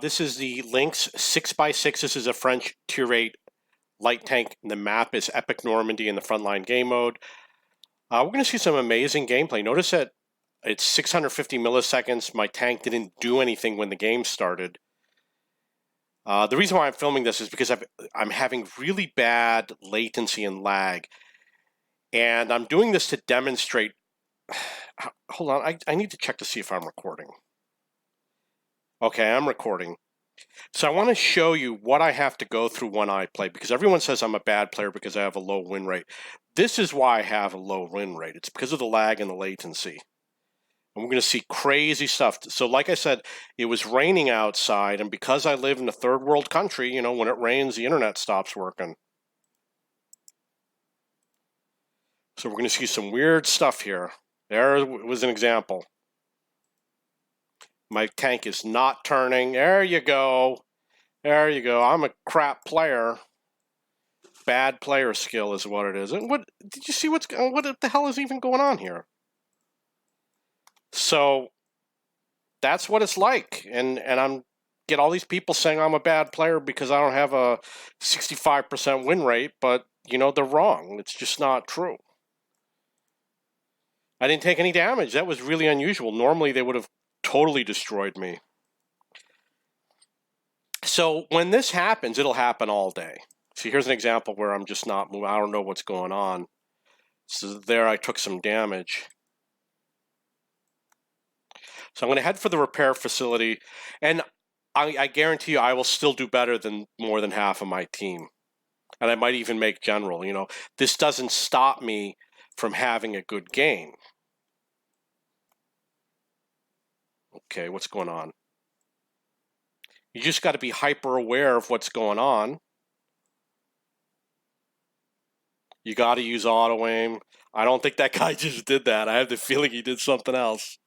This is the Lynx 6x6. This is a French tier 8 light tank. And the map is Epic Normandy in the Frontline game mode. We're going to see some amazing gameplay. Notice that it's 650 milliseconds. My tank didn't do anything when the game started. The reason why I'm filming this is because I'm having really bad latency and lag. And I'm doing this to demonstrate. Hold on, I need to check to see if I'm recording. Okay, I'm recording. So I want to show you what I have to go through when I play, because everyone says I'm a bad player because I have a low win rate. This is why I have a low win rate. It's because of the lag and the latency. And we're going to see crazy stuff. So like I said, it was raining outside, and because I live in a third world country, you know, when it rains, the internet stops working. So we're going to see some weird stuff here. There was an example. My tank is not turning. There you go. There you go. I'm a crap player. Bad player skill is what it is. And what did you see? What the hell is even going on here? So that's what it's like. And I'm get all these people saying I'm a bad player because I don't have a 65% win rate, but you know, they're wrong. It's just not true. I didn't take any damage. That was really unusual. Normally they would have totally destroyed me. So when this happens, it'll happen all day. See, here's an example where I'm just not moving. I don't know what's going on. So there I took some damage. So I'm going to head for the repair facility, and I guarantee you I will still do better than more than half of my team. And I might even make general. You know, this doesn't stop me from having a good game. Okay, what's going on? You just got to be hyper aware of what's going on. You got to use auto aim. I don't think that guy just did that. I have the feeling he did something else.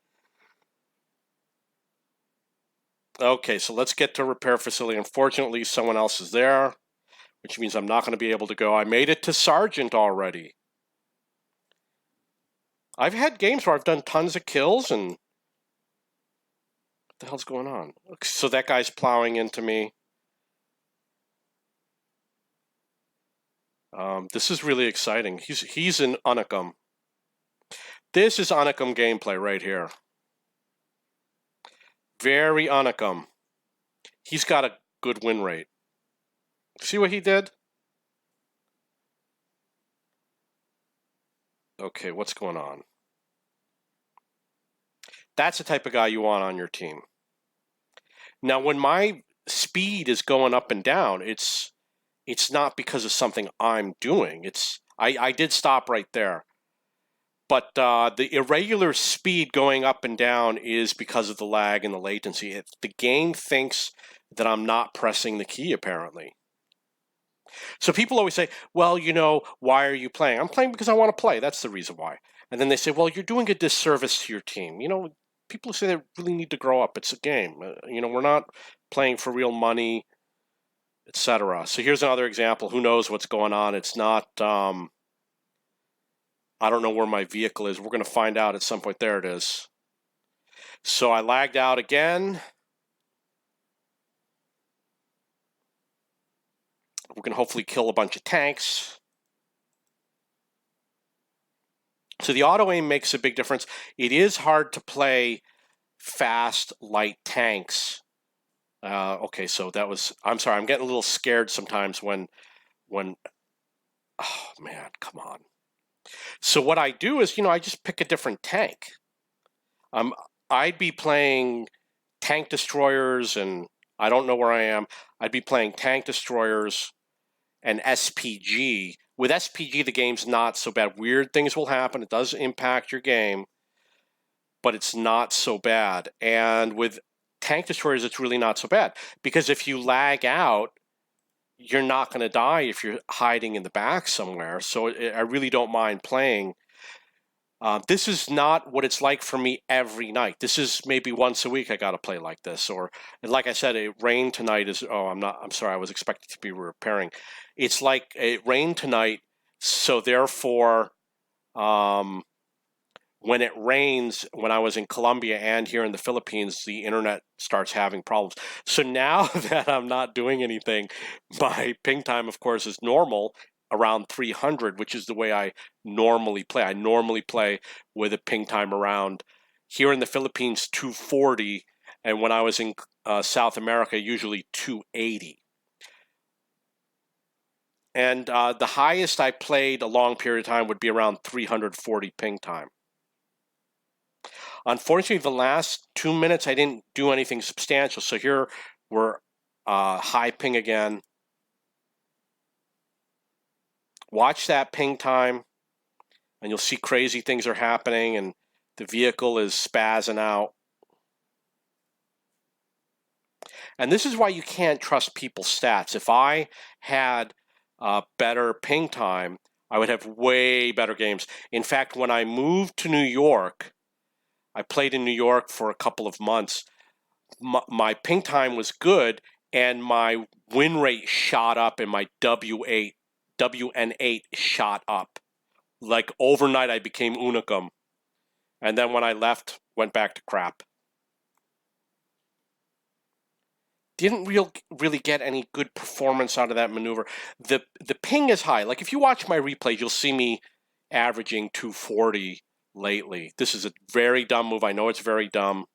Okay, so let's get to repair facility. Unfortunately, someone else is there, which means I'm not going to be able to go. I made it to Sergeant already. I've had games where I've done tons of kills, and what the hell's going on? So that guy's plowing into me. This is really exciting. He's in Unicum. This is Unicum gameplay right here. Very Unicum. He's got a good win rate. See what he did? Okay, what's going on? That's the type of guy you want on your team. Now, when my speed is going up and down, it's not because of something I'm doing. I did stop right there. But the irregular speed going up and down is because of the lag and the latency. The game thinks that I'm not pressing the key, apparently. So people always say, well, you know, why are you playing? I'm playing because I want to play. That's the reason why. And then they say, well, you're doing a disservice to your team. You know, people say they really need to grow up. It's a game. You know, we're not playing for real money, etc. So here's another example. Who knows what's going on? It's not... I don't know where my vehicle is. We're going to find out at some point. There it is. So I lagged out again. We're going to hopefully kill a bunch of tanks. So the auto aim makes a big difference. It is hard to play fast, light tanks. Okay, so that was... I'm sorry, I'm getting a little scared sometimes when... Oh, man, come on. So what I do is, you know, I just pick a different tank. I'd be playing tank destroyers, and I don't know where I am. I'd be playing tank destroyers and SPG. With SPG, the game's not so bad. Weird things will happen. It does impact your game, but it's not so bad. And with tank destroyers, it's really not so bad, because if you lag out, you're not going to die if you're hiding in the back somewhere. So I really don't mind playing. This is not what it's like for me every night. This is maybe once a week I got to play like this. Or like I said, it rained tonight is... Oh, I'm sorry. I was expecting to be repairing. It's like it rained tonight. So therefore, when it rains, when I was in Colombia and here in the Philippines, the internet starts having problems. So now that I'm not doing anything, my ping time, of course, is normal around 300, which is the way I normally play. I normally play with a ping time around, here in the Philippines, 240, and when I was in South America, usually 280. And the highest I played a long period of time would be around 340 ping time. Unfortunately, the last 2 minutes, I didn't do anything substantial. So here we're high ping again. Watch that ping time, and you'll see crazy things are happening, and the vehicle is spazzing out. And this is why you can't trust people's stats. If I had better ping time, I would have way better games. In fact, when I moved to New York, I played in New York for a couple of months. My ping time was good, and my win rate shot up, and my WN8 shot up. Like overnight, I became unicum. And then when I left, went back to crap. Didn't really get any good performance out of that maneuver. The ping is high. Like if you watch my replays, you'll see me averaging 240 lately. This is a very dumb move. I know it's very dumb.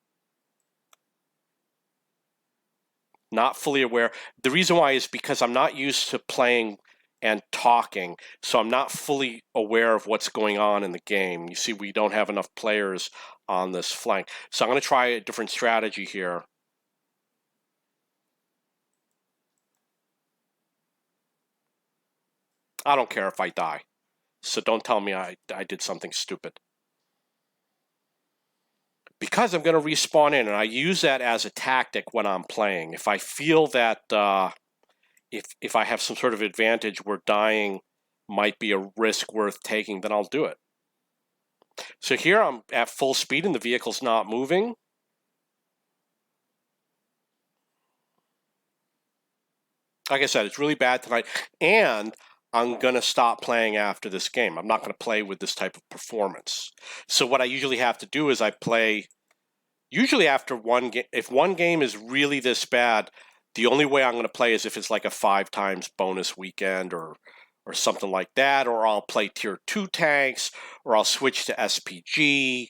Not fully aware. The reason why is because I'm not used to playing and talking, so I'm not fully aware of what's going on in the game. You see, we don't have enough players on this flank. So I'm going to try a different strategy here. I don't care if I die, so don't tell me I did something stupid. Because I'm going to respawn in, and I use that as a tactic when I'm playing. If I feel that if I have some sort of advantage where dying might be a risk worth taking, then I'll do it. So here I'm at full speed and the vehicle's not moving. Like I said, it's really bad tonight, and I'm going to stop playing after this game. I'm not going to play with this type of performance. So what I usually have to do is I play, usually after one game. If one game is really this bad, the only way I'm going to play is if it's like a 5 times bonus weekend or something like that, or I'll play tier 2 tanks, or I'll switch to SPG.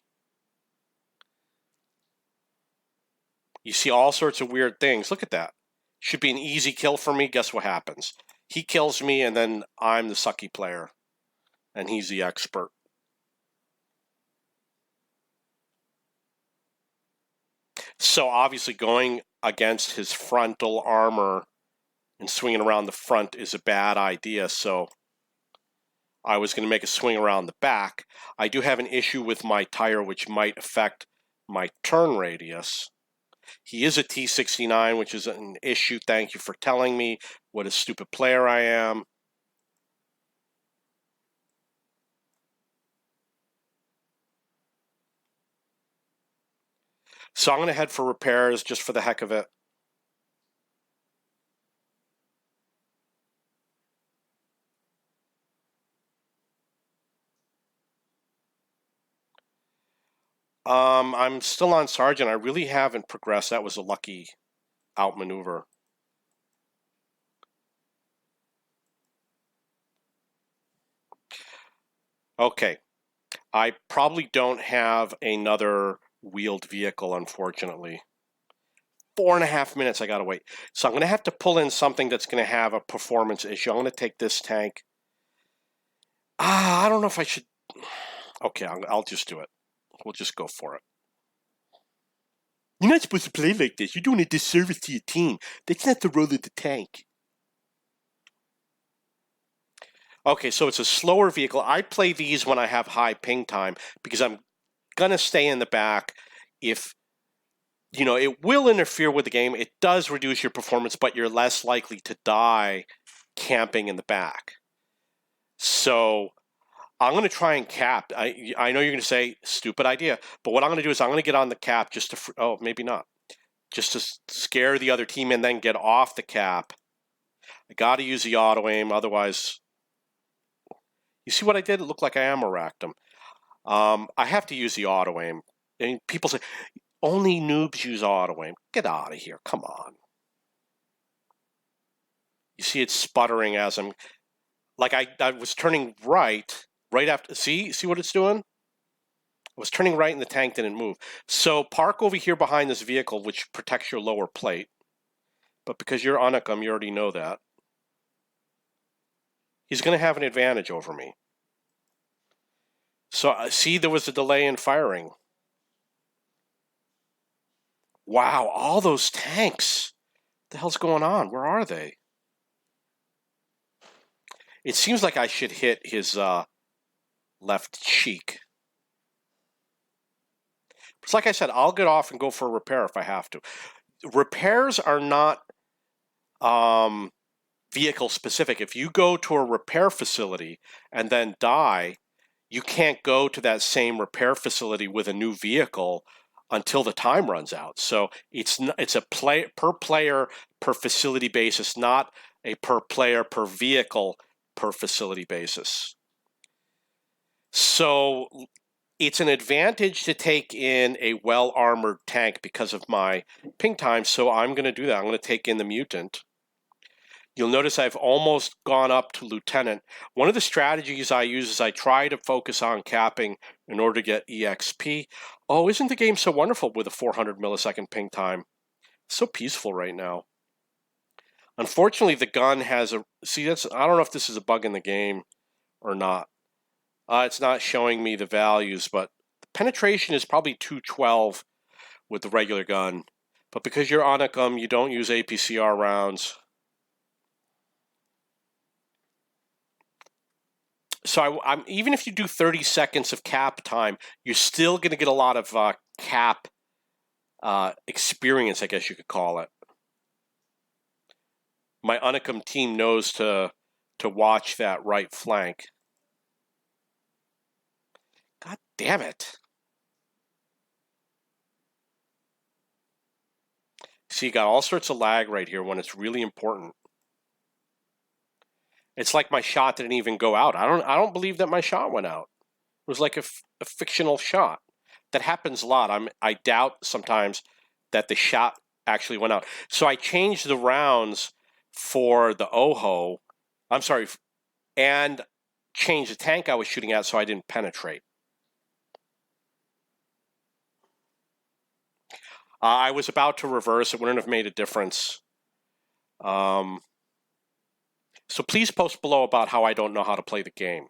You see all sorts of weird things. Look at that. Should be an easy kill for me. Guess what happens? He kills me, and then I'm the sucky player, and he's the expert. So obviously going against his frontal armor and swinging around the front is a bad idea, so I was going to make a swing around the back. I do have an issue with my tire, which might affect my turn radius. He is a T69, which is an issue. Thank you for telling me what a stupid player I am. So I'm going to head for repairs just for the heck of it. I'm still on Sergeant. I really haven't progressed. That was a lucky outmaneuver. Okay. I probably don't have another wheeled vehicle, unfortunately. 4.5 minutes I gotta wait. So I'm gonna have to pull in something that's gonna have a performance issue. I'm gonna take this tank. I don't know if I should. Okay, I'll just do it. We'll just go for it. You're not supposed to play like this. You're doing a disservice to your team. That's not the role of the tank. Okay, so it's a slower vehicle. I play these when I have high ping time because I'm gonna stay in the back. If you know, it will interfere with the game. It does reduce your performance, but you're less likely to die camping in the back. So I'm going to try and cap. I know you're going to say, stupid idea, but what I'm going to do is I'm going to get on the cap just to, oh, maybe not, just to scare the other team and then get off the cap. I got to use the auto aim, otherwise, you see what I did? It looked like I ammo racked him. I have to use the auto aim. And people say, only noobs use auto aim. Get out of here. Come on. You see it sputtering as I'm, like I was turning right after, see what it's doing? I was turning right and the tank didn't move. So park over here behind this vehicle, which protects your lower plate. But because you're Unicum, you already know that. He's going to have an advantage over me. So see, there was a delay in firing. Wow, all those tanks. What the hell's going on? Where are they? It seems like I should hit his left cheek. It's like I said, I'll get off and go for a repair if I have to. Repairs are not vehicle specific. If you go to a repair facility and then die, you can't go to that same repair facility with a new vehicle until the time runs out. So it's a per player per facility basis, not a per player per vehicle per facility basis. So it's an advantage to take in a well-armored tank because of my ping time, so I'm going to do that. I'm going to take in the mutant. You'll notice I've almost gone up to Lieutenant. One of the strategies I use is I try to focus on capping in order to get EXP. Oh, isn't the game so wonderful with a 400 millisecond ping time? It's so peaceful right now. Unfortunately, the gun has a... See, I don't know if this is a bug in the game or not. It's not showing me the values, but the penetration is probably 212 with the regular gun. But because you're Unicum, you don't use APCR rounds. So I'm even if you do 30 seconds of cap time, you're still going to get a lot of cap experience, I guess you could call it. My Unicum team knows to watch that right flank. God damn it. See, you got all sorts of lag right here when it's really important. It's like my shot didn't even go out. I don't believe that my shot went out. It was like a fictional shot. That happens a lot. I doubt sometimes that the shot actually went out. So I changed the rounds for the OHO. I'm sorry, and changed the tank I was shooting at so I didn't penetrate. I was about to reverse. It wouldn't have made a difference. So please post below about how I don't know how to play the game.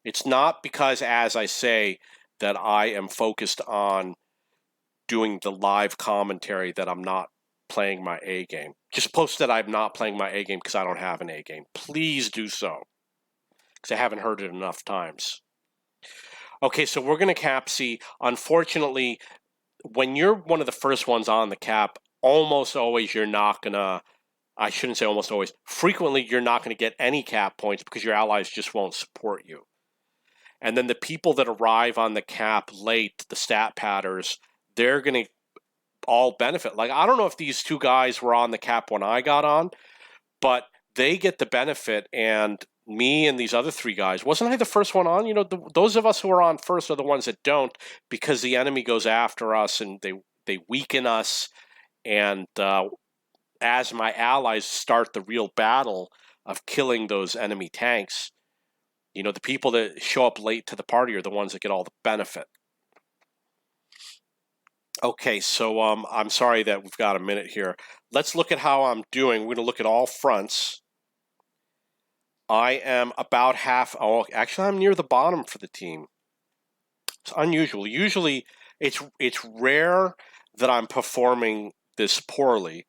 It's not because, as I say, that I am focused on doing the live commentary that I'm not playing my A game. Just post that I'm not playing my A game because I don't have an A game. Please do so, because I haven't heard it enough times. Okay, so we're going to cap C. Unfortunately, when you're one of the first ones on the cap, almost always you're not going to, I shouldn't say almost always, frequently you're not going to get any cap points because your allies just won't support you. And then the people that arrive on the cap late, the stat patters, they're going to all benefit. Like, I don't know if these two guys were on the cap when I got on, but they get the benefit, and me and these other three guys, wasn't I the first one on? You know, those of us who are on first are the ones that don't, because the enemy goes after us and they weaken us, and as my allies start the real battle of killing those enemy tanks, you know, the people that show up late to the party are the ones that get all the benefit. Okay, so I'm sorry that we've got a minute here. Let's look at how I'm doing. We're going to look at all fronts. I am about half. Oh, actually, I'm near the bottom for the team. It's unusual. Usually, it's rare that I'm performing this poorly,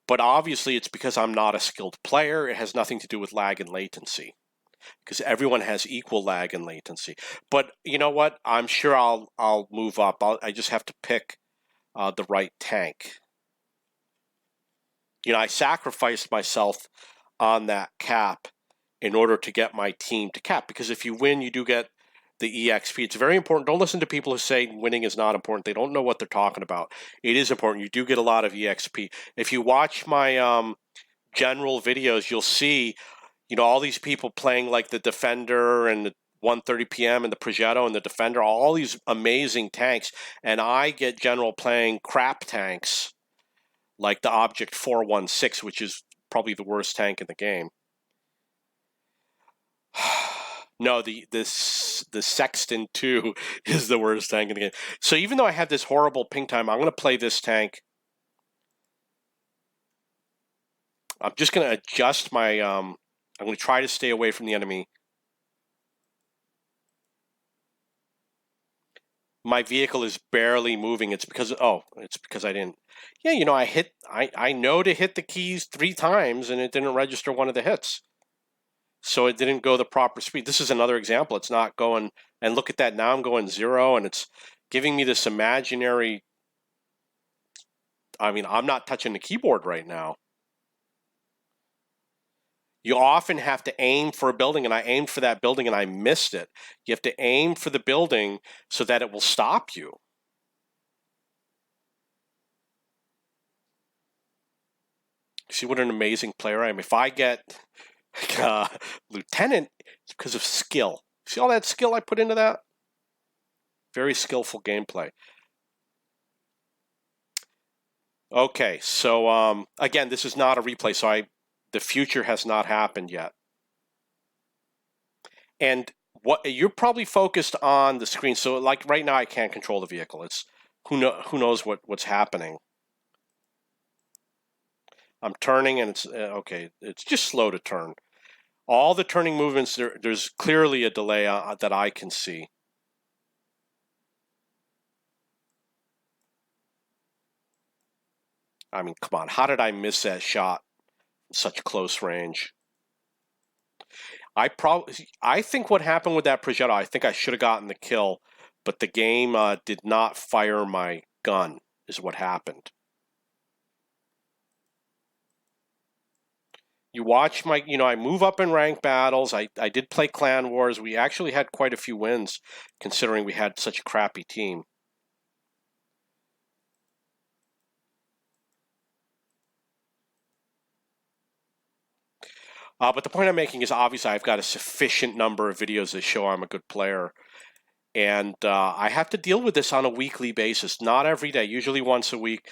but obviously, it's because I'm not a skilled player. It has nothing to do with lag and latency, because everyone has equal lag and latency. But you know what? I'm sure I'll move up. I just have to pick the right tank. You know, I sacrificed myself on that cap in order to get my team to cap, because if you win, you do get the EXP. It's very important. Don't listen to people who say winning is not important. They don't know what they're talking about. It is important. You do get a lot of EXP. If you watch my general videos, you'll see, you know, all these people playing like the defender and the 1:30 p.m. and the Progetto and the Defender, all these amazing tanks, and I get General playing crap tanks like the Object 416, which is probably the worst tank in the game. No, the Sexton 2 is the worst tank in the game. So even though I have this horrible ping time, I'm going to play this tank. I'm just going to adjust my, I'm going to try to stay away from the enemy. My vehicle is barely moving. It's because, it's because I didn't. Yeah, you know, I know to hit the keys 3 times and it didn't register one of the hits. So it didn't go the proper speed. This is another example. It's not going, and look at that. Now I'm going 0 and it's giving me this imaginary, I mean, I'm not touching the keyboard right now. You often have to aim for a building, and I aimed for that building and I missed it. You have to aim for the building so that it will stop you. See what an amazing player I am. If I get Lieutenant, it's because of skill. See all that skill I put into that? Very skillful gameplay. Okay, so again, this is not a replay, so the future has not happened yet. And what you're probably focused on the screen. So like right now, I can't control the vehicle. It's who knows what's happening. I'm turning, and it's okay. It's just slow to turn. All the turning movements, there's clearly a delay that I can see. I mean, come on, how did I miss that shot in such close range? I think what happened with that Progetto, I think I should have gotten the kill, but the game did not fire my gun, is what happened. You watch my, you know, I move up in rank battles. I did play Clan Wars. We actually had quite a few wins, considering we had such a crappy team. But the point I'm making is obviously I've got a sufficient number of videos that show I'm a good player. And I have to deal with this on a weekly basis, not every day, usually once a week.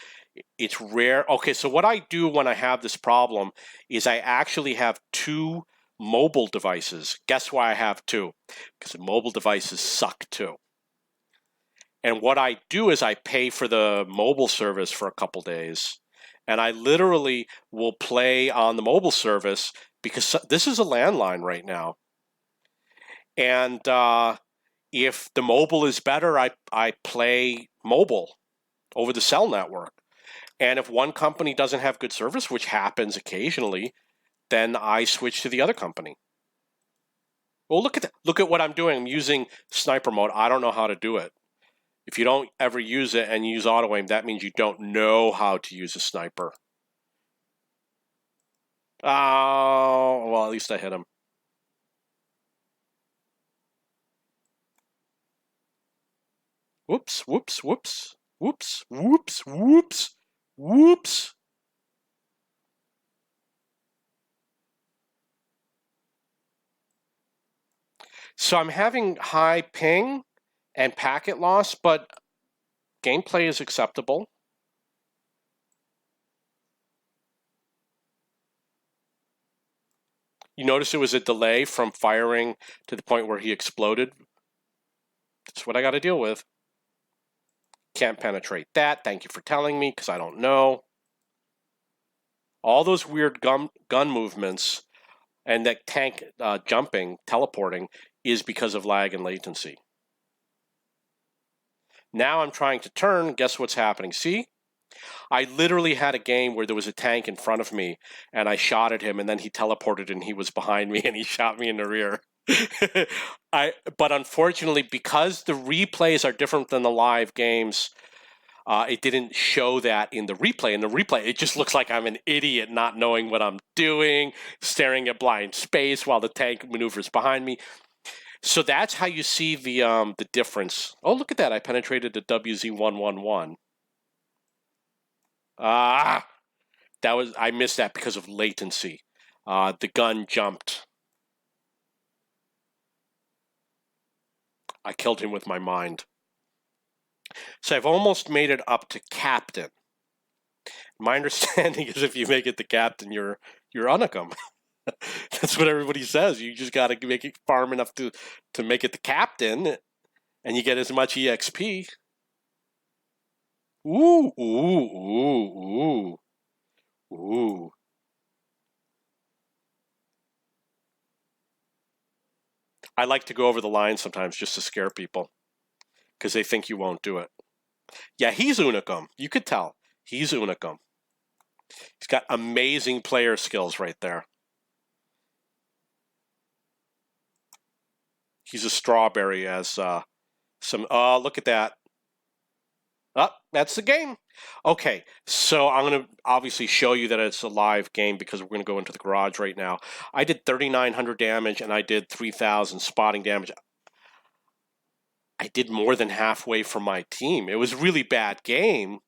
It's rare. Okay, so what I do when I have this problem is I actually have 2 mobile devices. Guess why I have 2? Because the mobile devices suck too. And what I do is I pay for the mobile service for a couple days. And I literally will play on the mobile service because this is a landline right now. And if the mobile is better, I play mobile over the cell network. And if one company doesn't have good service, which happens occasionally, then I switch to the other company. Well, look at that. Look at what I'm doing. I'm using sniper mode. I don't know how to do it. If you don't ever use it and use auto aim, that means you don't know how to use a sniper. Oh, well, at least I hit him. Whoops, whoops, whoops, whoops, whoops, whoops, whoops. So I'm having high ping and packet loss, but gameplay is acceptable. You notice it was a delay from firing to the point where he exploded. That's what I got to deal with. Can't penetrate that. Thank you for telling me, because I don't know. All those weird gun movements and that tank jumping, teleporting, is because of lag and latency. Now I'm trying to turn. Guess what's happening? See? I literally had a game where there was a tank in front of me, and I shot at him, and then he teleported, and he was behind me, and he shot me in the rear. But unfortunately, because the replays are different than the live games, it didn't show that in the replay. In the replay, it just looks like I'm an idiot not knowing what I'm doing, staring at blind space while the tank maneuvers behind me. So that's how you see the difference. Oh, look at that. I penetrated the WZ-111. I missed that because of latency. The gun jumped. I killed him with my mind. So I've almost made it up to captain. My understanding is if you make it to captain, you're Unicum. That's what everybody says. You just got to make it farm enough to make it the captain, and you get as much EXP. Ooh, ooh, ooh, ooh, ooh. I like to go over the line sometimes just to scare people because they think you won't do it. Yeah, he's Unicum. You could tell. He's Unicum. He's got amazing player skills right there. He's a strawberry as some... Oh, look at that. Oh, that's the game. Okay, so I'm going to obviously show you that it's a live game because we're going to go into the garage right now. I did 3,900 damage and I did 3,000 spotting damage. I did more than halfway from my team. It was a really bad game.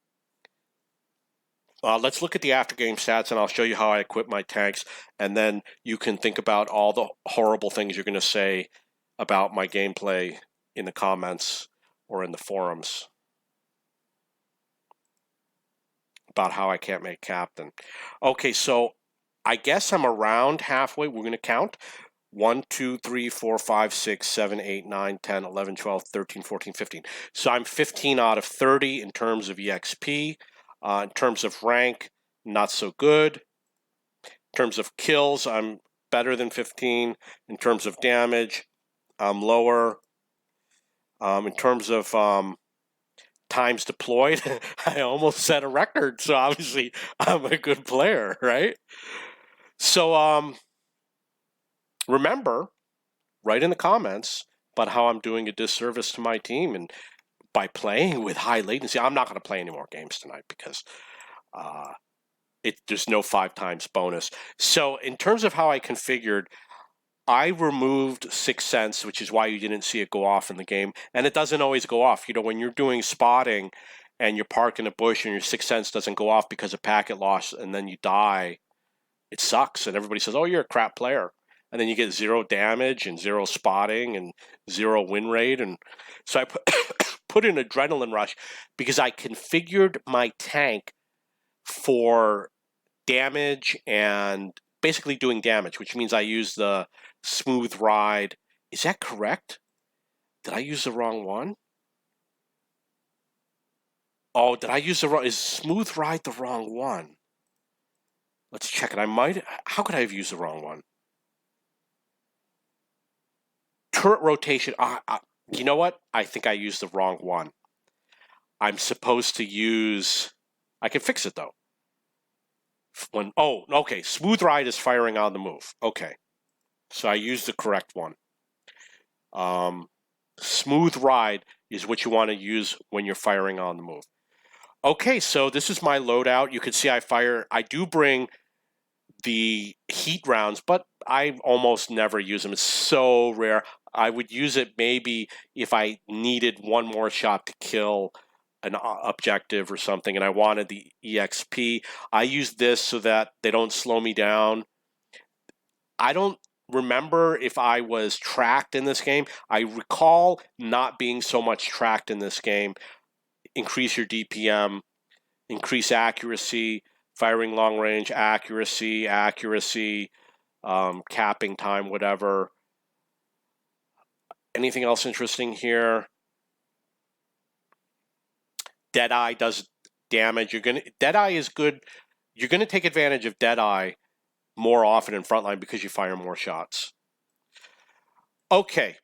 Let's look at the after game stats and I'll show you how I equip my tanks, and then you can think about all the horrible things you're going to say about my gameplay in the comments or in the forums about how I can't make captain. Okay, so I guess I'm around halfway. We're going to count. 1, 2, 3, 4, 5, 6, 7, 8, 9, 10, 11, 12, 13, 14, 15. So I'm 15 out of 30 in terms of EXP. In terms of rank, not so good. In terms of kills, I'm better than 15. In terms of damage, I'm lower. In terms of times deployed, I almost set a record. So obviously, I'm a good player, right? So remember, write in the comments about how I'm doing a disservice to my team and by playing with high latency. I'm not going to play any more games tonight because there's no 5 times bonus. So in terms of how I configured, I removed 6 cents, which is why you didn't see it go off in the game. And it doesn't always go off. You know, when you're doing spotting and you're parked in a bush and your 6 cents doesn't go off because of packet loss and then you die, it sucks. And everybody says, oh, you're a crap player. And then you get 0 damage and 0 spotting and 0 win rate. And so I put in adrenaline rush because I configured my tank for damage and basically doing damage, which means I use the smooth ride. Is that correct? Did I use the wrong one? Oh, did I use the wrong? Is smooth ride the wrong one? Let's check it. I might. How could I have used the wrong one? Turret rotation. You know what? I think I used the wrong one. I'm supposed to use... I can fix it, though. Oh, okay. Smooth ride is firing on the move. Okay. So I used the correct one. Smooth ride is what you want to use when you're firing on the move. Okay, so this is my loadout. You can see I do bring the heat rounds, but I almost never use them. It's so rare. I would use it maybe if I needed one more shot to kill an objective or something and I wanted the EXP. I use this so that they don't slow me down. I don't remember if I was tracked in this game. I recall not being so much tracked in this game. Increase your DPM, increase accuracy, firing long range, accuracy, capping time, whatever. Anything else interesting here? Deadeye does damage. Deadeye is good. You're gonna take advantage of Deadeye more often in Frontline because you fire more shots. Okay,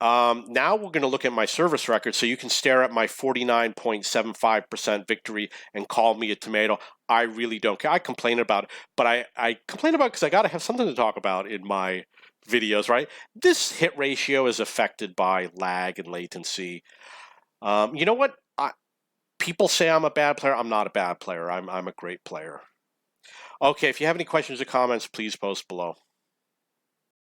now we're going to look at my service record so you can stare at my 49.75% victory and call me a tomato. I really don't care. I complain about it, but I complain about it because I got to have something to talk about in my videos, right? This hit ratio is affected by lag and latency. You know what? People say I'm a bad player. I'm not a bad player. I'm a great player. Okay, if you have any questions or comments, please post below.